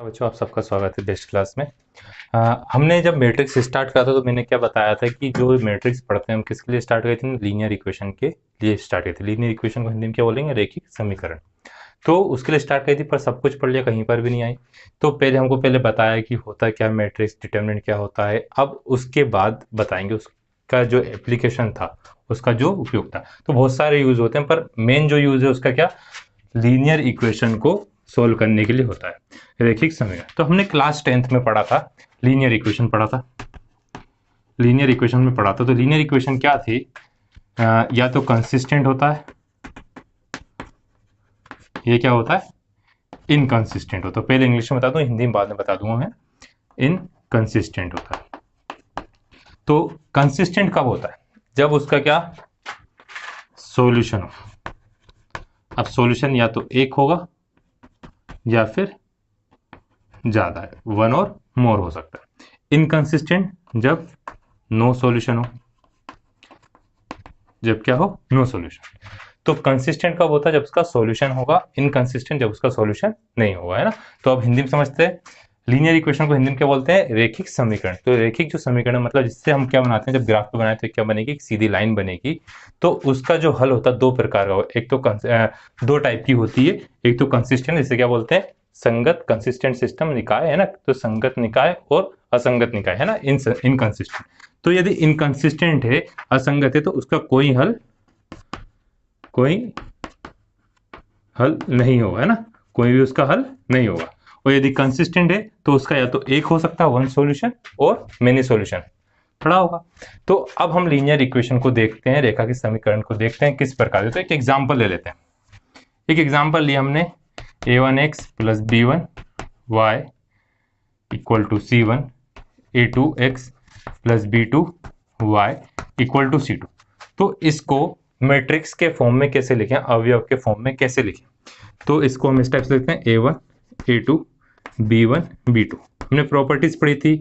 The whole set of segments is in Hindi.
बच्चों, आप सबका स्वागत है बेस्ट क्लास में। हमने जब मैट्रिक्स स्टार्ट करा था तो मैंने क्या बताया था कि जो मैट्रिक्स पढ़ते हैं हम किसके लिए स्टार्ट करे थे, लीनियर इक्वेशन के लिए स्टार्ट किए थे। लीनियर इक्वेशन को हिंदी में क्या बोलेंगे, रैखिक समीकरण। तो उसके लिए स्टार्ट करी थी, पर सब कुछ पढ़ लिया, कहीं पर भी नहीं आई। तो हमको बताया कि होता क्या मैट्रिक्स, डिटर्मिनेंट क्या होता है। अब उसके बाद बताएंगे उसका जो एप्लीकेशन था, उसका जो उपयोग था। तो बहुत सारे यूज होते हैं, पर मेन जो यूज है उसका क्या, लीनियर इक्वेशन को सोल्व करने के लिए होता है, रैखिक समीकरण। तो हमने क्लास 10th में पढ़ा था, लीनियर इक्वेशन पढ़ा था। लीनियर इक्वेशन में पढ़ा था तो लीनियर इक्वेशन क्या थी, या तो कंसिस्टेंट होता है, ये क्या होता है, इनकंसिस्टेंट होता है। पहले इंग्लिश में बता दूं, हिंदी में बाद में बता दूंगा मैं। इनकंसिस्टेंट होता है। तो कंसिस्टेंट कब होता है, जब उसका क्या, सॉल्यूशन हो। अब सॉल्यूशन या तो एक होगा या फिर ज्यादा है, वन और मोर हो सकता है। इनकंसिस्टेंट जब नो सॉल्यूशन हो, जब क्या हो, नो सॉल्यूशन। तो कंसिस्टेंट कब होता है, जब उसका सॉल्यूशन होगा। इनकंसिस्टेंट जब उसका सॉल्यूशन नहीं होगा, है ना। तो अब हिंदी में समझते हैं, लीनियर इक्वेशन को हिंदी में क्या बोलते हैं, रैखिक समीकरण। तो रैखिक जो समीकरण मतलब जिससे हम क्या बनाते हैं, जब ग्राफ पे बनाए तो क्या बनेगी, एक सीधी लाइन बनेगी। तो उसका जो हल होता है दो प्रकार का, एक तो दो टाइप की होती है। एक तो कंसिस्टेंट, जिसे क्या बोलते हैं, संगत, कंसिस्टेंट सिस्टम, निकाय, है ना। तो संगत निकाय और असंगत निकाय, है ना, इनकंसिस्टेंट। तो यदि इनकंसिस्टेंट है, असंगत है, तो उसका कोई हल नहीं होगा, है ना। कोई भी उसका हल नहीं होगा। और यदि कंसिस्टेंट है तो उसका या तो एक हो सकता है, वन सॉल्यूशन, और मेनी सॉल्यूशन पड़ा होगा। तो अब हम लीनियर इक्वेशन को देखते हैं, रेखा के समीकरण को देखते हैं किस प्रकार से। तो एक एग्जांपल ले लेते हैं। एक एग्जांपल लिया हमने, a1x plus b1 y equal to c1, a2x plus b2 y equal to c2। तो इसको मैट्रिक्स के फॉर्म में कैसे लिखें, अवयव के फॉर्म में कैसे लिखें। तो इसको हम इस टाइप से लिखते हैं, a1 a2 b1 b2। हमने प्रॉपर्टीज पढ़ी थी,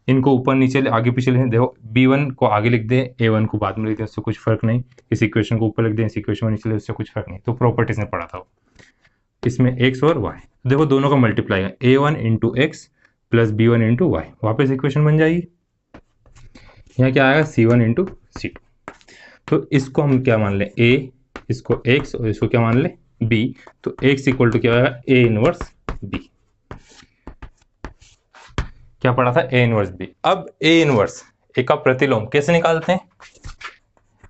इनको ऊपर नीचे आगे पीछे लिखें। देखो, b1 को आगे लिख दें, a1 को बाद में लिख दें, उससे कुछ फर्क नहीं। इस इक्वेशन को ऊपर लिख दें, इस इक्वेशन को नीचे लिख दें, उससे कुछ फर्क नहीं। तो प्रॉपर्टीज ने पढ़ा था, इसमें x और y। देखो दोनों का मल्टीप्लाई है, a1 into x plus b1 into y, वापस इक्वेशन बन जाएगी। यहाँ क्या आएगा, c1 इंटू c2। तो इसको हम क्या मान लें, a, इसको x और इसको क्या मान लें, b। तो x इक्वल टू क्या आएगा, a इनवर्स b। क्या पढ़ा था, a इनवर्स b। अब a इनवर्स, a का प्रतिलोम कैसे निकालते हैं,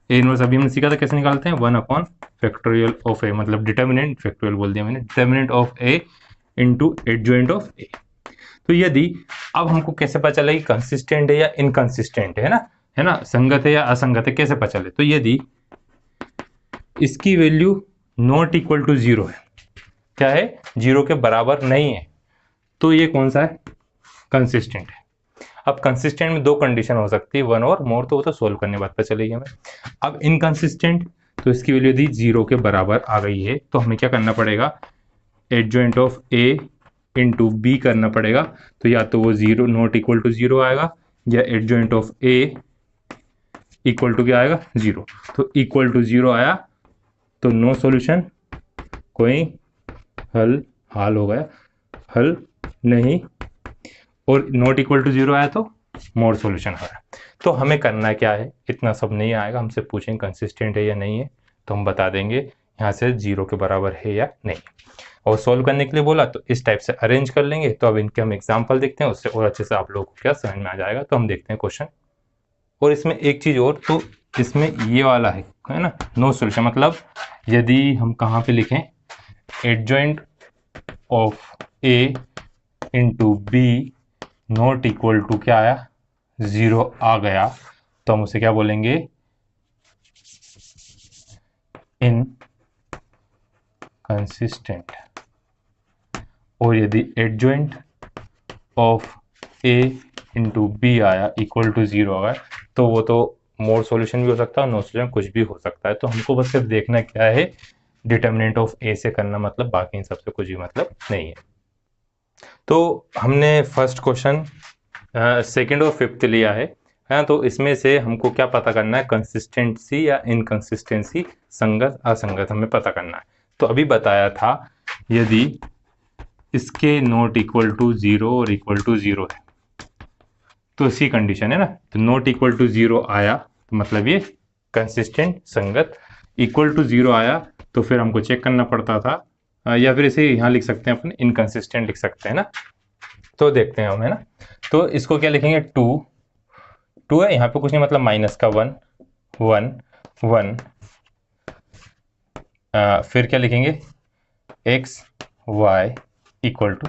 a इनवर्स अभी हमने सीखा था कैसे निकालते हैं, 1 फैक्टोरियल ऑफ a, मतलब डिटर्मिनेंट, फैक्टोरियल बोल दिया मैंने, determinant of a into adjoint of a। तो यदि अब हमको कैसे पता चला कि कंसिस्टेंट है या इनकंसिस्टेंट है ना, संगत है या असंगत है, कैसे पता चले। तो यदि इसकी value not equal to zero है, क्या है, जीरो के बराबर नहीं है, तो ये कौन सा है, कंसिस्टेंट है। अब कंसिस्टेंट में दो कंडीशन हो सकती है, वन और मोर, तो वो तो सोल्व करने के बाद पता चलेगी हमें। अब इनकंसिस्टेंट, तो इसकी वैल्यू यदि जीरो के बराबर आ गई है तो हमें क्या करना पड़ेगा, adjoint of A into B करना पड़ेगा। तो या तो वो zero, not equal to zero आएगा, या adjoint of A equal to क्या आएगा, जीरो। तो इक्वल टू जीरो आया तो नो सॉल्यूशन, कोई हल हो गया, हल नहीं। और नॉट इक्वल टू जीरो आया तो मोर सॉल्यूशन हो रहा। तो हमें करना क्या है, इतना सब नहीं आएगा, हमसे पूछेंगे कंसिस्टेंट है या नहीं है, तो हम बता देंगे यहाँ से जीरो के बराबर है या नहीं। और सॉल्व करने के लिए बोला तो इस टाइप से अरेंज कर लेंगे। तो अब इनके हम एग्जांपल देखते हैं, उससे और अच्छे से आप लोगों को क्या समझ में आ जाएगा। तो हम देखते हैं क्वेश्चन। और इसमें एक चीज और, तो इसमें ये वाला है ना, नो सॉल्यूशन, मतलब यदि हम कहाँ पे लिखें, adjoint of A into B not equal to क्या आया, जीरो आ गया, तो हम उसे क्या बोलेंगे, इनकंसिस्टेंट। और यदि adjoint of A into B आया इक्वल टू जीरो आ गया, तो वो तो मोर सॉल्यूशन भी हो सकता है, नो सॉल्यूशन कुछ भी हो सकता है। तो हमको बस सिर्फ देखना क्या है, डिटर्मिनेंट ऑफ ए से करना, मतलब बाकी इन सबसे कुछ भी मतलब नहीं है। तो हमने फर्स्ट क्वेश्चन सेकंड और फिफ्थ लिया है ना। तो इसमें से हमको क्या पता करना है, कंसिस्टेंसी या इनकंसिस्टेंसी, संगत असंगत हमें पता करना है। तो अभी बताया था, यदि इसके नॉट इक्वल टू 0 और इक्वल टू 0 है, तो इसी कंडीशन है ना, तो नॉट इक्वल टू 0 आया तो मतलब ये कंसिस्टेंट संगत, इक्वल टू 0 आया तो फिर हमको चेक करना पड़ता था, या फिर इसे यहाँ लिख सकते हैं अपन इनकंसिस्टेंट लिख सकते हैं ना। तो देखते हैं हम, है ना, तो इसको क्या लिखेंगे, 2 है, यहाँ पे कुछ नहीं मतलब माइनस का 1 1 1, फिर क्या लिखेंगे, x y इक्वल टू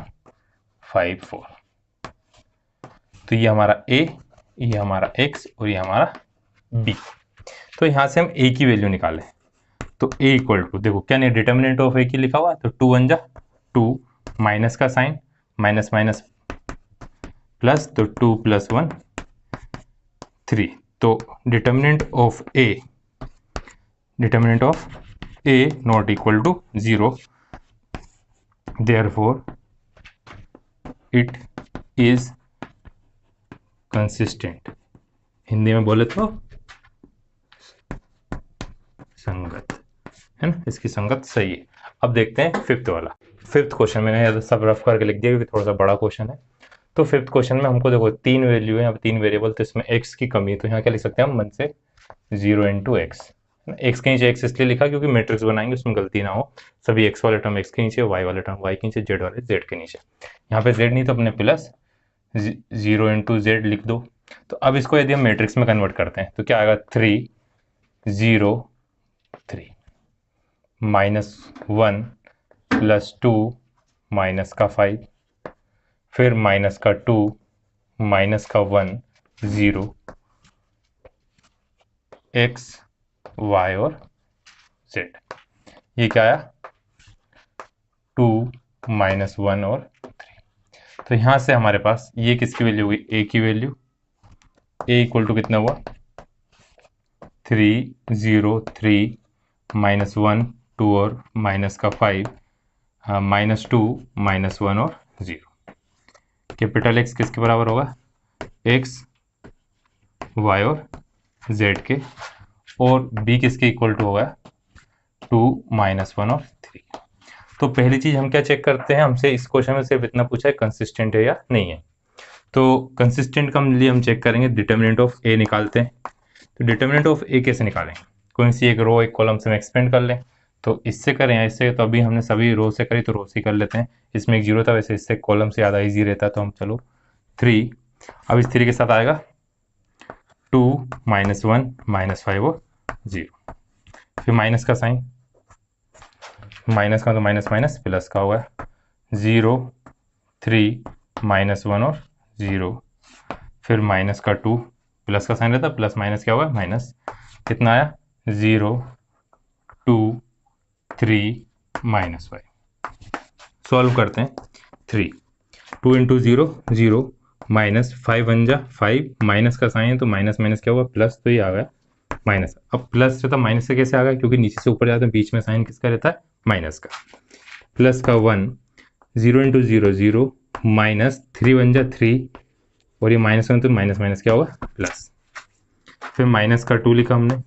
5 4, तो ये हमारा a, ये हमारा x और ये हमारा b। तो यहाँ से हम a की वैल्यू निकालें, तो a इक्वल टू, देखो क्या नहीं, डिटर्मिनेंट ऑफ a की लिखा हुआ, तो 2 1 जा 2, माइनस का साइन, माइनस माइनस प्लस, तो 2 प्लस 1 3, तो determinant of a not equal to 0, therefore it is consistent, Hindi में बोले तो संगत, है ना, इसकी संगत सही है। अब देखते हैं फिफ्थ वाला। फिफ्थ क्वेश्चन मैंने सब रफ करके लिख दिया क्योंकि थोड़ा सा बड़ा क्वेश्चन है। तो फिफ्थ क्वेश्चन में हमको देखो 3 वैल्यू है, अब 3 वेरिएबल, तो इसमें x की कमी है, तो यहाँ क्या लिख सकते हैं हम 1 से 0 इंटू एक्स, एक्स के नीचे x इसलिए लिखा क्योंकि मैट्रिक्स बनाएंगे उसमें गलती ना हो, सभी x वाले टर्म x के नीचे, y वाले टर्म y के नीचे, z वाले z के नीचे। यहाँ पे z नहीं तो अपने प्लस 0 इंटू जेड लिख दो। तो अब इसको यदि हम मैट्रिक्स में कन्वर्ट करते हैं तो क्या आएगा, 3 0 3 माइनस 1 प्लस 2 माइनस का 5, फिर माइनस का 2 माइनस का 1 0, x y और z, ये क्या आया 2 माइनस 1 और 3। तो यहाँ से हमारे पास ये किसकी वैल्यू हुई, a की वैल्यू, a इक्वल टू कितना हुआ 3 0 3 माइनस 1 2 और माइनस का 5, माइनस 2 माइनस 1 और 0। कैपिटल X किसके बराबर होगा, x y और z के, और b किसके इक्वल टू होगा 2 माइनस 1 और 3। तो पहली चीज हम क्या चेक करते हैं, हमसे इस क्वेश्चन में सिर्फ इतना पूछा है कंसिस्टेंट है या नहीं है। तो कंसिस्टेंट का लिए हम चेक करेंगे, डिटर्मिनेंट ऑफ a निकालते हैं। तो डिटर्मिनेंट ऑफ a कैसे निकालें, कौन सी एक रो एक कॉलम से हम एक्सपेंड कर लें, तो इससे करें या इससे, तो अभी हमने सभी रो से करी तो रो से कर लेते हैं, इसमें एक 0 था, वैसे इससे कॉलम से ज़्यादा ईजी रहता है, तो हम चलो 3, अब इस 3 के साथ आएगा 2 माइनस 1 माइनस 5 और 0, फिर माइनस का साइन, माइनस का तो माइनस माइनस प्लस का होगा 0 3 माइनस 1 और 0, फिर माइनस का 2, प्लस का साइन रहता है, प्लस माइनस क्या होगा माइनस, कितना आया 0 2 3 माइनस 5। सॉल्व करते हैं, 3 2 इंटू 0 0 माइनस 5 1 जा 5, माइनस का साइन है तो माइनस माइनस क्या हुआ प्लस, तो ये आ गया माइनस। अब प्लस रहता माइनस से कैसे आ गया, क्योंकि नीचे से ऊपर जाते हैं, बीच में साइन किसका रहता है माइनस का, प्लस का 1 0 इंटू 0 0 माइनस 3 1 जा 3, और ये माइनस 1 तो माइनस माइनस क्या होगा प्लस, फिर माइनस का 2 लिखा हमने,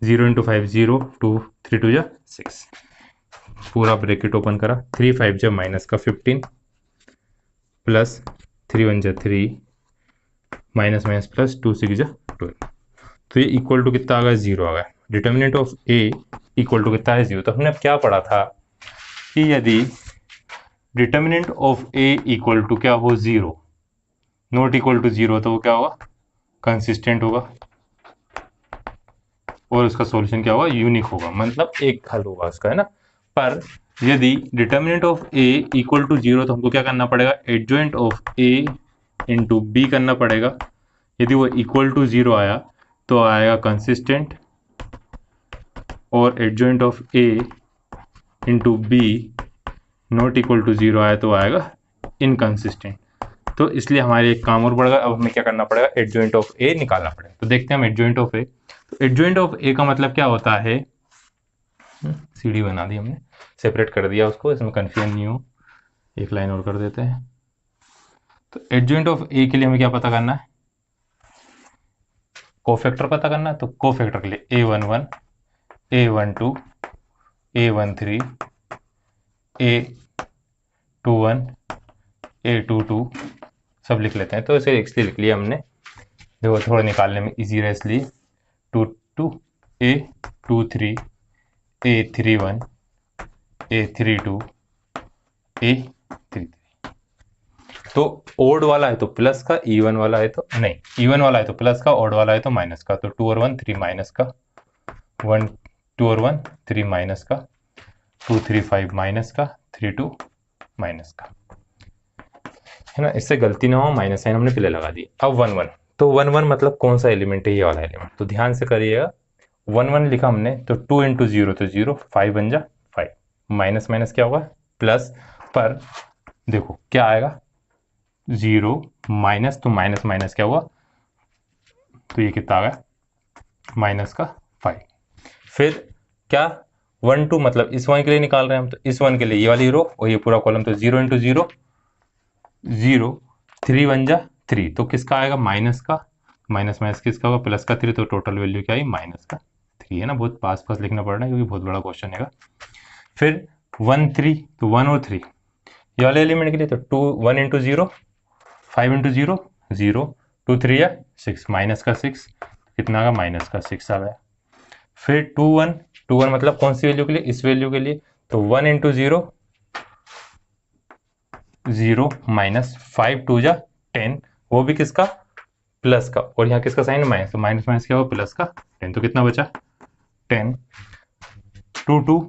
0 इंटू 5 0 2 3 2 जा 6, पूरा ब्रैकेट ओपन करा, 3 5 जा माइनस का 15 प्लस 3 1 जा 3 माइनस माइनस प्लस 2 6 जा 12, तो ये इक्वल टू कितना आ गया 0 आ गया। Determinant of a equal to कितना है 0। तो हमने अब क्या पढ़ा था कि यदि determinant of a equal to क्या हो 0, नॉट इक्वल टू 0, तो वो क्या होगा कंसिस्टेंट होगा, और उसका सॉल्यूशन क्या होगा यूनिक होगा, मतलब एक हल होगा उसका, है ना। पर यदि determinant of a equal to 0, तो हमको क्या करना पड़ेगा, adjoint of a into B करना पड़ेगा। यदि वो इक्वल टू 0 आया तो आएगा कंसिस्टेंट, और adjoint of a into B not equal to 0 आया तो आएगा इनकंसिस्टेंट। तो इसलिए हमारे एक काम और बढ़ गया, अब हमें क्या करना पड़ेगा, एडजॉइंट ऑफ a निकालना पड़ेगा। तो देखते हैं हम एडजॉइंट ऑफ a। तो एडजॉइंट ऑफ a का मतलब क्या होता है, सीढ़ी बना दी हमने, सेपरेट कर दिया उसको, इसमें कन्फ्यूजन नहीं हो, एक लाइन और कर देते हैं। तो एडजॉइंट ऑफ a के लिए हमें क्या पता करना है, कोफैक्टर पता करना है। तो कोफैक्टर के लिए a11 a12 a13 a22 A21 A22 सब लिख लेते हैं। तो इसे इसलिए लिख लिया हमने, देखो थोड़ा निकालने में इजी रहे इसलिए। 22 A23 A31 A32 A33। तो ओड वाला है तो प्लस का, इवन वाला है तो नहीं, इवन वाला है तो प्लस का, ओड वाला है तो माइनस का। तो 2 और 1 3 माइनस का, 1 2 और 1 3 माइनस का, 2 3 5 माइनस का, 3 2 माइनस का, है ना। इससे गलती ना हो, माइनस साइन हमने पहले लगा दी। अब 1 1, तो 1 1 मतलब कौन सा एलिमेंट है, ये वाला एलिमेंट। तो ध्यान से करिएगा, 1 1 लिखा हमने तो 2 इंटू 0 तो 0, 5 बन जा 5, माइनस माइनस क्या होगा प्लस। पर देखो क्या आएगा 0 माइनस, तो माइनस माइनस क्या हुआ, तो ये कितना आ गया माइनस का 5। फिर क्या 1 2 मतलब इस वन के लिए निकाल रहे हैं हम, तो इस वन के लिए ये वाली रो और ये पूरा कॉलम, तो 0 इंटू 0 0, 3 बन जा 3, तो किसका आएगा माइनस का, माइनस माइनस किसका होगा प्लस का 3, तो टोटल वैल्यू क्या आई माइनस का 3, है ना। बहुत पास पास लिखना पड़ रहा है क्योंकि बहुत बड़ा क्वेश्चन है। फिर 1 3, तो 1 और 3 ये वाले एलिमेंट के लिए, तो 2 1 इंटू 0 5 इंटू 0 0, 2 3 या 6, माइनस का 6 कितना आ गया माइनस का 6 आ गया। फिर 2 1 2 1 मतलब कौन सी वैल्यू के लिए, इस वैल्यू के लिए, तो 1 इंटू 0 0 माइनस 5 2 जा 10, वो भी किसका प्लस का, और यहाँ किसका साइन माइनस, तो माइनस माइनस क्या हुआ प्लस का 10, तो कितना बचा 10। 2 2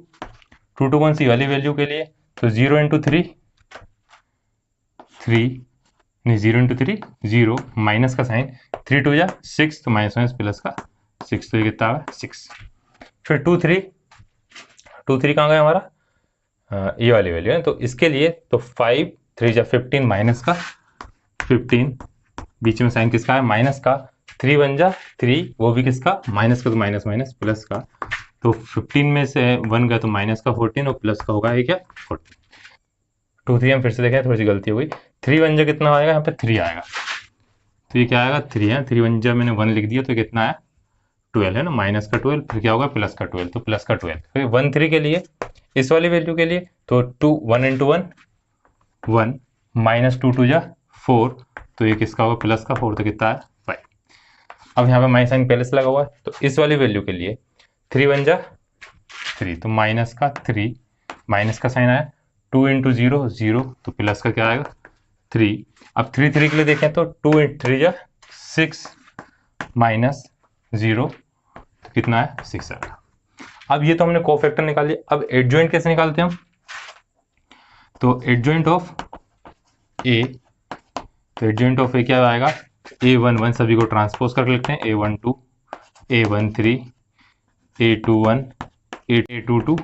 2 2 कौन सी वाली वैल्यू के लिए, तो 0 इंटू 3 3 नहीं 0 इंटू 3 0, माइनस का साइन 3 2 या 6, तो माइनस माइनस प्लस का 6, तो ये कितना आ 6। फिर 2 3 कहाँ गया हमारा, ये वाली वैल्यू है, तो इसके लिए तो 5 3 या 15 माइनस का 15, बीच में साइन किसका है माइनस का, 3 बन जा 3, वो भी किसका माइनस का, तो माइनस माइनस प्लस का, तो 15 में से 1 गया तो माइनस का 14 और प्लस का होगा ये क्या 14। 2 3 हम फिर से देखें, थोड़ी सी गलती हो गई, 3 बन जा कितना आएगा यहाँ पे 3 आएगा, तो ये क्या आएगा 3 है, 3 बन जा मैंने 1 लिख दिया तो कितना आया 12, है ना, माइनस का 12, फिर क्या होगा प्लस का 12, तो प्लस का 12। फिर 1 3 के लिए इस वाली वैल्यू के लिए, तो 2 1 इंटू 1 1 माइनस 2 2 जा 4, तो ये किसका होगा प्लस का 4, तो कितना है 5। अब यहाँ पे माइनस साइन पहले से लगा हुआ है, तो इस वाली वैल्यू के लिए 3 बन जा 3, तो माइनस का 3, माइनस का साइन आया 2 इंटू 0 0, तो प्लस का क्या आएगा 3। अब 3 3 के लिए देखें तो 2 इंटू 3 जा 6 माइनस 0, तो कितना है 6 आएगा। अब ये तो हमने कोफैक्टर निकाल लिया। अब एडजॉइंट कैसे निकालते हैं हम, तो एडजॉइंट ऑफ ए, तो एडजॉइंट ऑफ ए क्या आएगा A11 सभी को ट्रांसपोज करके लिखते हैं, A12 A13 A21 A22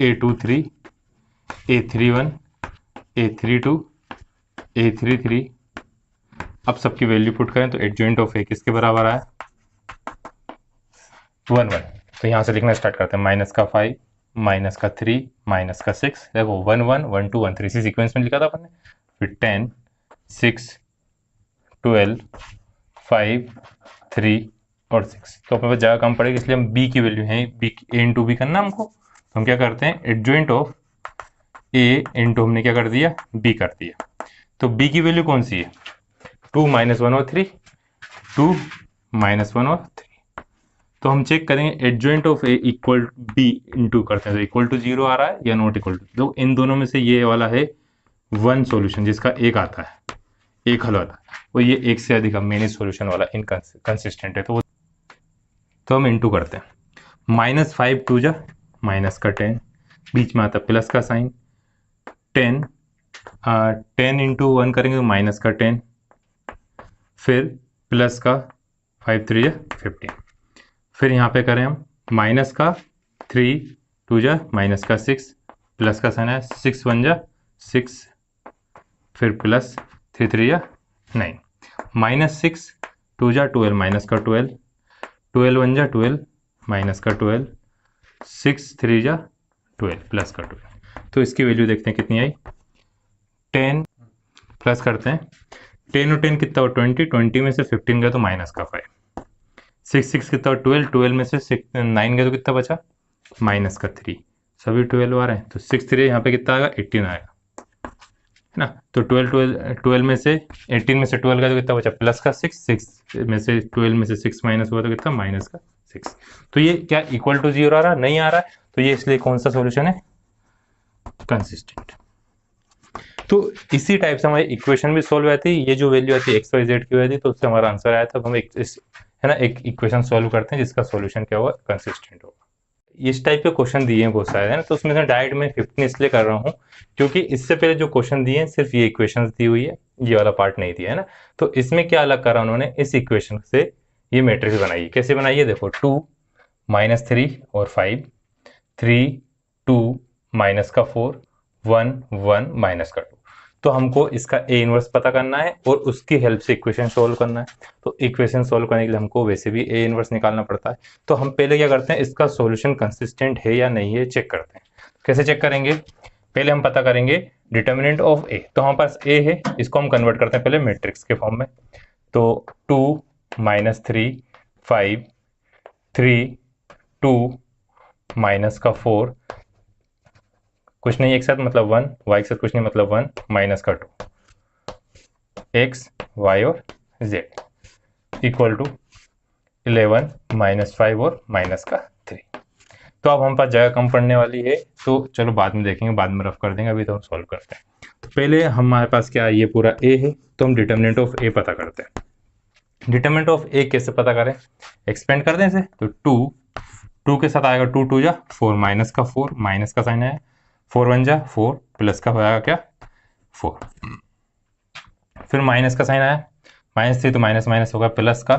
A23 A31 A32 A33। अब सबकी वैल्यू पुट करें तो एडजॉइंट ऑफ ए किसके बराबर आया 1 1, तो यहाँ से लिखना स्टार्ट करते हैं, माइनस का 5 माइनस का 3 माइनस का 6, देखो 1 1 1 2 1 3 इसी सीक्वेंस में लिखा था अपन ने। फिर 10 6 12 5 3 और 6, तो अपने पास जगह कम पड़ेगी इसलिए हम b की वैल्यू है b a इंटू बी करना हमको, तो हम क्या करते हैं एडजॉइंट ऑफ a इंटू हमने क्या कर दिया b कर दिया। तो b की वैल्यू कौन सी है 2 माइनस 1 और 3, 2 माइनस 1 और 3, तो हम चेक करेंगे adjoint of a equal b into करते हैं तो इक्वल टू 0 आ रहा है या नॉट इक्वल टू। तो इन दोनों में से ये वाला है वन सॉल्यूशन जिसका एक आता है, एक हल आता है, और ये एक से अधिक मेनी सॉल्यूशन वाला इनकंसिस्टेंट है, तो हम इंटू करते हैं, माइनस 5 2 जा माइनस का 10, बीच में आता प्लस का साइन 10 10 इंटू 1 करेंगे तो माइनस का 10, फिर प्लस का 5 3 या 15, फिर यहाँ पे करें हम माइनस का 3 2 जा माइनस का 6, प्लस का साइन है 6 1 जा 6, फिर प्लस 3 3 या 9, माइनस 6 2 जा 12 माइनस का 12, 12 1 जा 12 माइनस का 12, 6 3 जा 12 प्लस का 12। तो इसकी वैल्यू देखते हैं कितनी आई 10, प्लस करते हैं 10 और 10 कितना हो 20, 20 में से 15 गया तो माइनस का 5, 6 6 कितना हो 12, 12 में से 9 गया तो कितना बचा माइनस का 3, सभी 12 आ रहे हैं, तो 6 3 यहाँ पे कितना आएगा 18 आएगा। ना। तो 12 में से 18 में से 12 का तो कितना बचा, प्लस का 6, 6 में से 12 में से 6 माइनस हुआ तो कितना, माइनस का 6। तो ये क्या इक्वल टू 0 आ रहा, नहीं आ रहा है, तो ये इसलिए कौन सा सॉल्यूशन है, कंसिस्टेंट। तो इसी टाइप से हमारी इक्वेशन भी सोल्व आती है, ये जो वैल्यू आती है XYZ की वैल्यू, तो उससे हमारा आंसर आया था। हम एक है ना एक इक्वेशन सोल्व करते हैं जिसका सॉल्यूशन क्या होगा, कंसिस्टेंट होगा। इस टाइप के क्वेश्चन दिए हैं बहुत सारे, है ना, तो उसमें से डायरेक्ट मैं 15 इसलिए कर रहा हूँ क्योंकि इससे पहले जो क्वेश्चन दिए हैं सिर्फ ये इक्वेशंस दी हुई है, ये वाला पार्ट नहीं दिया है ना। तो इसमें क्या अलग करा उन्होंने, इस इक्वेशन से ये मैट्रिक्स बनाई है। कैसे बनाई है, देखो 2 -3 और 5, 3 2 माइनस का 4 1 1 माइनस का 2। तो हमको इसका ए इनवर्स पता करना है और उसकी हेल्प से इक्वेशन सोल्व करना है। तो इक्वेशन सोल्व करने के लिए हमको वैसे भी ए इनवर्स निकालना पड़ता है। तो हम पहले क्या करते हैं, इसका सॉल्यूशन कंसिस्टेंट है या नहीं है चेक करते हैं। कैसे चेक करेंगे, पहले हम पता करेंगे डिटर्मिनेंट ऑफ ए। तो हमारे पास ए है, इसको हम कन्वर्ट करते हैं पहले मैट्रिक्स के फॉर्म में। तो 2 -3 5 3 2 माइनस का 4, कुछ नहीं एक साथ मतलब 1, y के साथ कुछ नहीं मतलब 1 माइनस का 2, x y और z इक्वल टू 11 -5 और माइनस का 3। तो अब हम पास जगह कम पड़ने वाली है, तो चलो बाद में देखेंगे, बाद में रफ कर देंगे, अभी तो हम सॉल्व करते हैं। तो पहले हमारे पास क्या है, ये पूरा a है, तो हम डिटर्मिनेंट ऑफ a पता करते हैं। डिटर्मिनेंट ऑफ a कैसे पता करें, एक्सपेंड कर दें इसे। तो 2 के साथ आएगा 2 2 जा 4 माइनस का 4, माइनस का साइन है, 4 1 जा 4 प्लस का हो जाएगा क्या 4, फिर माइनस का साइन आया, -3 तो माइनस माइनस होगा प्लस का,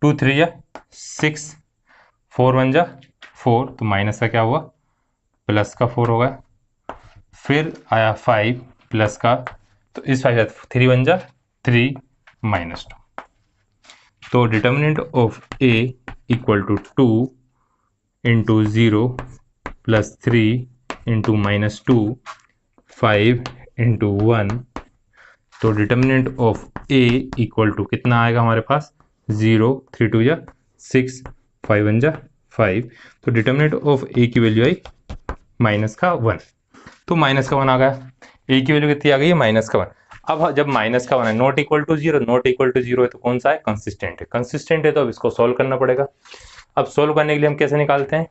2 3 जा 6 4 1 जा 4 तो माइनस का क्या हुआ प्लस का 4 होगा, फिर आया 5 प्लस का, तो इस 5 3 1 जा 3 -2। तो determinant of a equal to 2 into 0 plus 3 into -2 5 into 1। तो determinant of a equal to कितना आएगा हमारे पास, 0 3 2 जा 6 5 1 जा 5। तो डिटर्मिनेंट ऑफ a की वैल्यू आई माइनस का 1। तो माइनस का 1 आ गया, a की वैल्यू कितनी आ गई है, माइनस का 1। अब जब माइनस का 1 है, not equal to 0, not equal to 0 है तो कौन सा है, कंसिस्टेंट है। कंसिस्टेंट है तो अब इसको सोल्व करना पड़ेगा। अब सोल्व करने के लिए हम कैसे निकालते हैं,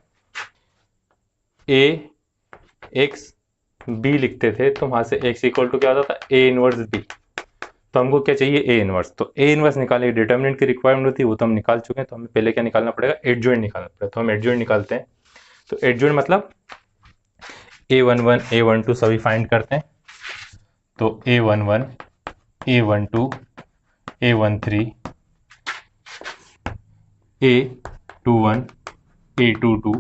a x b लिखते थे, तो वहां से x इक्वल टू क्या होता था, a इनवर्स b। तो हमको क्या चाहिए, a इनवर्स। तो a इनवर्स निकालने की डिटर्मिनेंट की रिक्वायरमेंट होती है, वो तो हम निकाल चुके हैं। तो हमें पहले क्या निकालना पड़ेगा, एडजॉइंट निकालना पड़ेगा। तो हम एडजॉइंट निकालते हैं। तो एडजॉइंट मतलब a11 a12 सभी फाइंड करते हैं। तो a11 a12 a13 a21 a22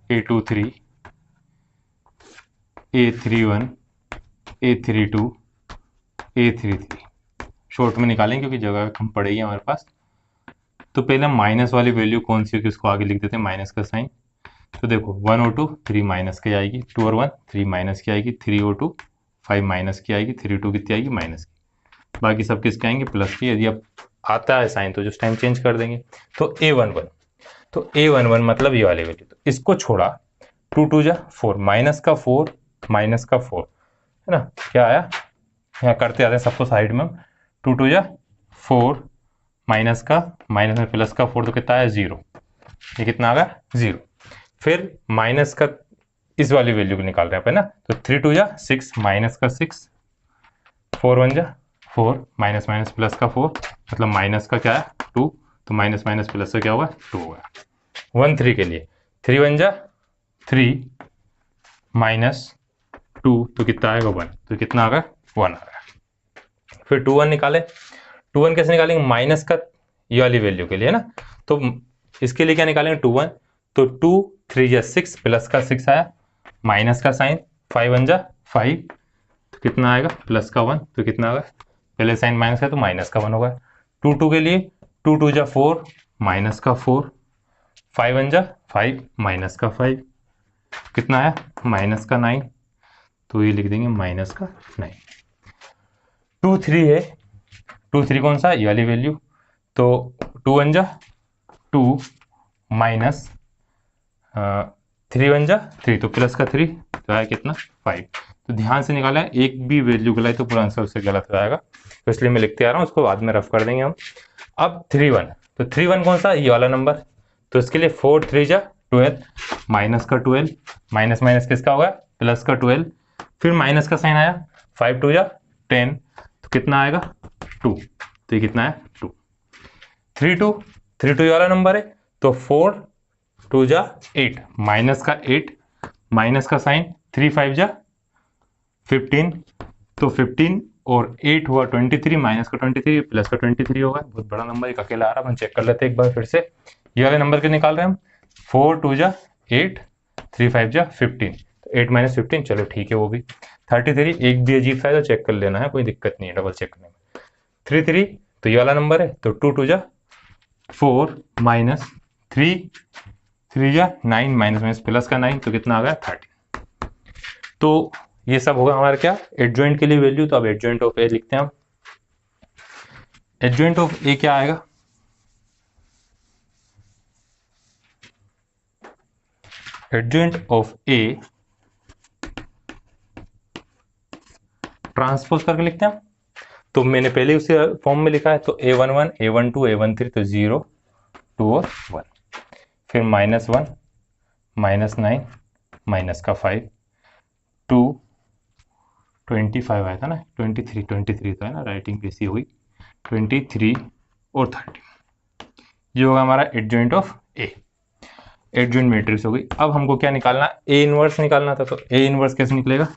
a23 a31 a32 a33 short में निकालेंगे क्योंकि जगह कम पड़ेगी हमारे पास। तो पहले माइनस वाली वैल्यू कौन सी होगी उसको आगे लिख देते हैं, माइनस का साइन। तो देखो 1 और 2 3 माइनस की आएगी, 2 और 1 3 माइनस की आएगी, 3 और 2 5 माइनस की आएगी, 3 2 कितनी आएगी माइनस की, बाकी सब किसके आएंगे प्लस की। यदि अब आता है साइन तो जिस टाइम चेंज कर देंगे। तो a11, तो a11 मतलब ये वाली वैल्यू, तो इसको छोड़ा 2 2 जा 4 माइनस का 4 माइनस का 4 है ना, क्या आया, यहाँ करते आते हैं सबको साइड में। 2 2 जा 4 माइनस का माइनस में प्लस का 4 तो कितना आया 0, ये कितना आ गया 0। फिर माइनस का इस वाली वैल्यू को निकाल रहे हैं अपन ना, तो 3 2 जा 6 माइनस का 6 4 1 जा 4 माइनस माइनस प्लस का 4 मतलब माइनस का क्या है 2, तो माइनस माइनस प्लस का क्या होगा 2 होगा। 1 3 के लिए 3 1 जा 3 माइनस 2 तो कितना आएगा 1, तो कितना आ गया 1 आ गया। फिर 2 1 निकाले, 2 1 कैसे निकालेंगे, माइनस का ये वाली वैल्यू के लिए ना, तो इसके लिए क्या निकालेंगे 2 1, तो 2 3 या 6 प्लस का 6 आया, माइनस का साइन 5 1 जा 5 तो कितना आएगा प्लस का 1 तो कितना आएगा, पहले साइन माइनस है तो माइनस का 1 होगा। 2 2 के लिए 2 2 जा 4 माइनस का 4 5 1 जा 5 माइनस का 5 कितना आया माइनस का 9, तो ये लिख देंगे माइनस का 9। 2 3 है, 2 3 कौन सा ये वाली वैल्यू, तो 2 1 जा 2 माइनस 3 1 जा 3 तो प्लस का 3 तो आया कितना 5। तो ध्यान से निकाला है, एक भी वैल्यू गलत तो पूरा आंसर उससे गलत हो जाएगा, तो इसलिए मैं लिखते आ रहा हूँ, उसको बाद में रफ कर देंगे हम। अब 3-1, तो 3-1 कौन सा, ये वाला नंबर, तो इसके लिए 4 3 जा 12, माइनस का 12, माइनस माइनस किसका होगा, प्लस का 12, फिर माइनस का साइन आया, 5 2 जा 10, तो कितना आएगा 2, तो ये कितना है 2। 3 2 ये वाला नंबर है, तो 4 2 जा 8, माइनस का 8, माइनस का साइन, 3 5 जा 15, तो 15 और 8 हुआ 23, माइनस का 23 प्लस का 23 होगा, बहुत बड़ा नंबर एक अकेला आ रहा है, हम चेक कर लेते हैं एक बार फिर से। ये वाले नंबर के निकाल रहे हैं हम, 4 2 जा 8, 3 5 जा 15, तो 8 माइनस 15, चलो ठीक है वो भी। 33 एक भी अजीब सा है तो चेक कर लेना है, कोई दिक्कत नहीं है डबल चेक करने में। 3 3 तो ये वाला नंबर है, तो 2 2 जा 4, माइनस 3 3 जा 9, माइनस माइनस प्लस का 9, तो कितना आ गया 30। तो ये सब होगा हमारा क्या, एडजॉइंट के लिए वैल्यू। तो अब एडजॉइंट ऑफ ए लिखते हैं हम। एडजॉइंट ऑफ ए क्या आएगा, एडजॉइंट ऑफ ए ट्रांसपोज करके लिखते हैं। तो मैंने पहले उसे फॉर्म में लिखा है, तो a11 a12 a13, तो 0 2 और 1, फिर -1 -9 माइनस का 5 2 25 आया था ना, 23 तो है ना, राइटिंग कैसी हुई, 23 और 30, ये होगा हमारा adjoint of A, adjoint matrix हो गई। अब हमको क्या निकालना, ए इनवर्स निकालना था, तो ए इनवर्स कैसे निकलेगा,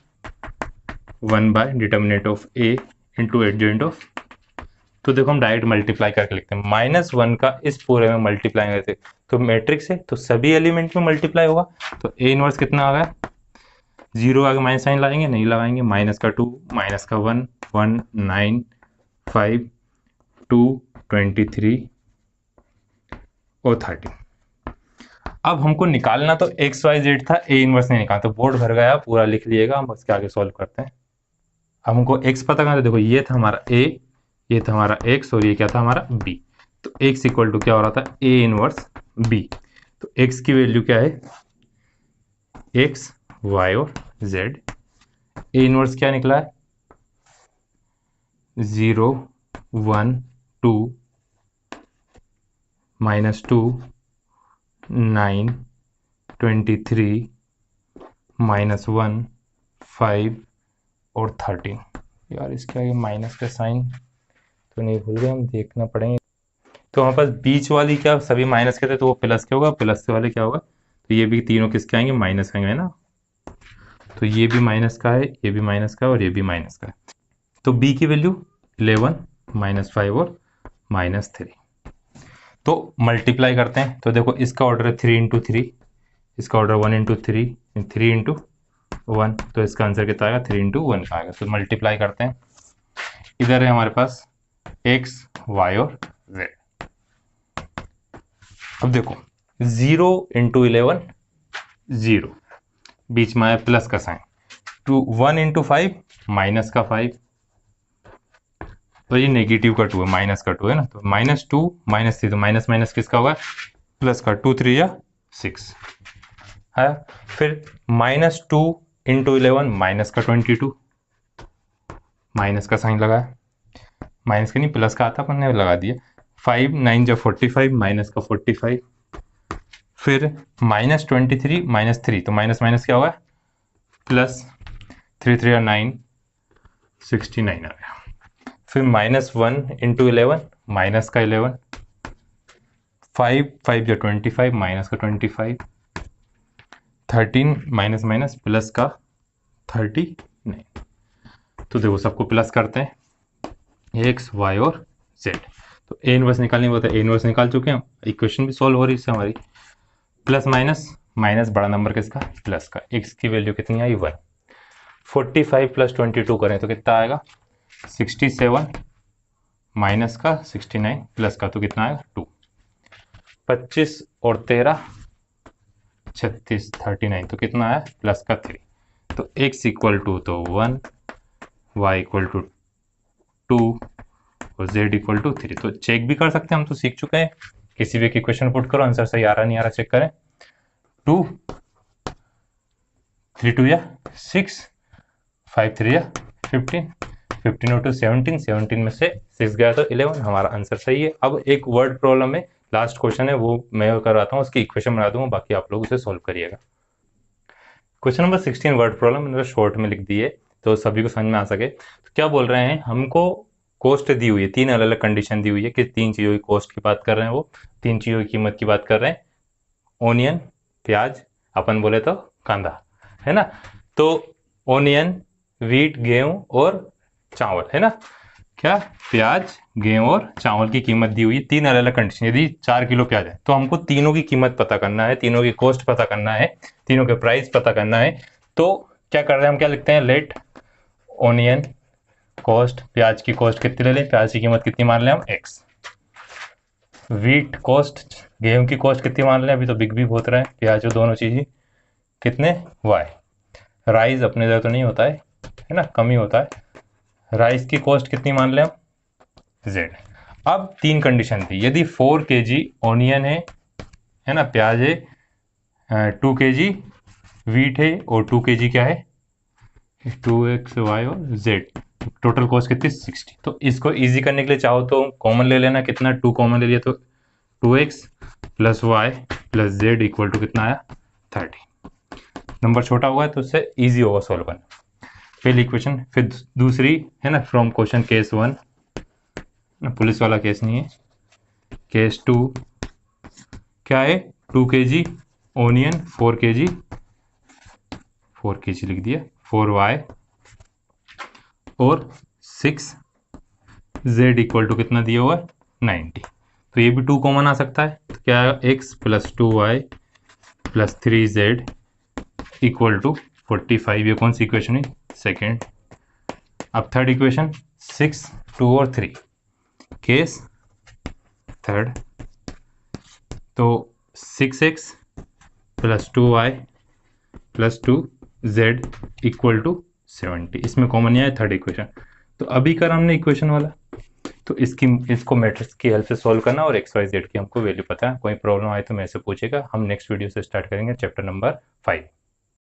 1 bye determinant of A into adjoint of, तो देखो हम डायरेक्ट मल्टीप्लाई करके लिखते हैं, -1 का इस पूरे में मल्टीप्लाई करते, तो मैट्रिक्स है तो सभी एलिमेंट में मल्टीप्लाई होगा, तो ए इनवर्स कितना आ गया, 0 आगे माइनस साइन लगाएंगे, नहीं लगाएंगे, माइनस का 2 माइनस का 1 1 9 5 2 23 और 30। अब हमको निकालना तो एक्स वाई जेड था, ए इनवर्स नहीं निकालना, तो बोर्ड भर गया, पूरा लिख लीजिएगा, हम उसके आगे सॉल्व करते हैं। अब हमको एक्स पता करना था, देखो ये था हमारा ए, ये था हमारा एक्स और ये क्या था हमारा बी, तो एक्स इक्वल टू क्या हो रहा था, ए इनवर्स बी, तो एक्स की वैल्यू क्या है, एक्स वाई और जेड, ए इनवर्स क्या निकला है 0 1 2 -2 9 23 -1 5 और 13। यार इसके आगे माइनस का साइन तो नहीं भूल गए, हम देखना पड़ेंगे। तो हमारे पास बीच वाली क्या सभी माइनस के थे, तो वो प्लस के होगा, प्लस के वाले क्या होगा, तो ये भी तीनों किसके आएंगे, माइनस के आएंगे ना, तो ये भी माइनस का है, ये भी माइनस का है और ये भी माइनस का है, तो बी की वैल्यू 11 -5 और -3। तो मल्टीप्लाई करते हैं, तो देखो इसका ऑर्डर है 3 × 3, इसका ऑर्डर 1 × 3 3 × 1, तो इसका आंसर कितना आएगा 3 × 1 का आएगा। तो मल्टीप्लाई करते हैं, इधर है हमारे पास x y और z। अब देखो 0 × 11 0, बीच में आया प्लस का साइन, 1 × 5 माइनस का 5, तो ये नेगेटिव का 2 है, माइनस का 2 है ना, तो -2 -3, तो माइनस माइनस किसका होगा, प्लस का, 2 3 या 6 है, फिर -2 × 11 माइनस का 22, माइनस का साइन लगाया, माइनस का नहीं प्लस का आता, अपन ने लगा दिया, 5 9 जब 45 माइनस का 45, फिर -23 -3, तो माइनस माइनस क्या होगा प्लस, 3 3 9 69 आ गया, फिर -1 × 11 माइनस का 11, 5 5 जब 25 माइनस का 25, 13 माइनस माइनस प्लस का 39। तो देखो सबको प्लस करते हैं, एक्स वाई और जेड, तो ए इनवर्स निकालनी होता है, ए इनवर्स निकाल चुके हैं, इक्वेशन भी सॉल्व हो रही है इससे हमारी, प्लस माइनस माइनस बड़ा नंबर किसका, प्लस का, एक्स की वैल्यू कितनी आई 1, 45 + 22 करें तो कितना आएगा 67, माइनस का 69 प्लस का, तो कितना आएगा 2, 25 और 13 36 39, तो कितना आया प्लस का 3, तो x इक्वल टू तो 1, y इक्वल टू 2 और z इक्वल टू 3। तो चेक भी कर सकते हैं, हम तो सीख चुके हैं, किसी भी इक्वेशन पुट करो, आंसर सही आ रहा नहीं आ रहा चेक करें, 2 3 2 या 6 5 3 15, 15 और 2 17, 17 में से 6 गया तो 11, हमारा आंसर सही है। अब एक वर्ड प्रॉब्लम है, लास्ट क्वेश्चन है, वो मैं करवाता हूँ, उसकी इक्वेशन बना दूंगा, बाकी आप लोग उसे सॉल्व करिएगा। क्वेश्चन नंबर 16 वर्ड प्रॉब्लम मैंने शॉर्ट में लिख दी है तो सभी को समझ में आ सके। तो क्या बोल रहे हैं, हमको कॉस्ट दी हुई है, 3 अलग अलग कंडीशन दी हुई है कि 3 चीज़ों की कॉस्ट की बात कर रहे हैं, वो 3 चीज़ों की कीमत की बात कर रहे हैं, ओनियन, प्याज, अपन बोले तो कांदा, है ना। तो ओनियन, वीट, गेहूं और चावल, है ना। क्या, प्याज, गेहूं और चावल की कीमत दी हुई है, 3 अलग अलग कंडीशन। यदि 4 किलो प्याज है तो हमको तीनों की कीमत पता करना है, तीनों की कॉस्ट पता करना है, तीनों के प्राइस पता करना है। तो क्या कर रहे हैं हम, क्या लिखते हैं, लेट ओनियन कॉस्ट, प्याज की कॉस्ट कितनी ले लें, प्याज की कीमत कितनी मान लें हम, x। वीट कॉस्ट, गेहूं की कॉस्ट कितनी मान लें, अभी तो बिक भी बहुत रहे हैं प्याज और दोनों चीज़ कितने, y। राइस अपने इधर तो नहीं होता है ना, कम ही होता है। राइस की कॉस्ट कितनी मान लें हम, z। अब 3 कंडीशन थी, यदि 4 kg ऑनियन है ना, प्याज है, 2 kg वीट है और 2 kg क्या है, 2x y और z, टोटल कॉस्ट कितनी 60। तो इसको इजी करने के लिए चाहो तो कॉमन ले लेना, कितना 2 कॉमन ले लिया तो 2x plus y plus z equal to कितना आया 30। नंबर छोटा हुआ है तो उससे इजी होगा सॉल्व करना। पहली इक्वेशन, फिर दूसरी है ना, फ्रॉम क्वेश्चन केस 1, पुलिस वाला केस नहीं है, केस 2 क्या है, 2 kg ओनियन, 4 kg लिख दिया, 4y और 6z इक्वल टू कितना दिया हुआ है 90। तो ये भी 2 कॉमन आ सकता है, तो क्या है, x plus 2y plus 3z equal to 45। ये कौन सी इक्वेशन है, सेकेंड। अब थर्ड इक्वेशन, 6, 2 और 3, केस थर्ड, तो 6x plus 2y plus 2z equal to 70। इसमें कॉमन नहीं आया थर्ड इक्वेशन। तो अभी कर हमने इक्वेशन वाला, तो इसको मैट्रिक्स की हेल्प से सॉल्व करना और XYZ की हमको वैल्यू पता है। कोई प्रॉब्लम आए तो मेरे से पूछेगा, हम नेक्स्ट वीडियो से स्टार्ट करेंगे चैप्टर नंबर 5।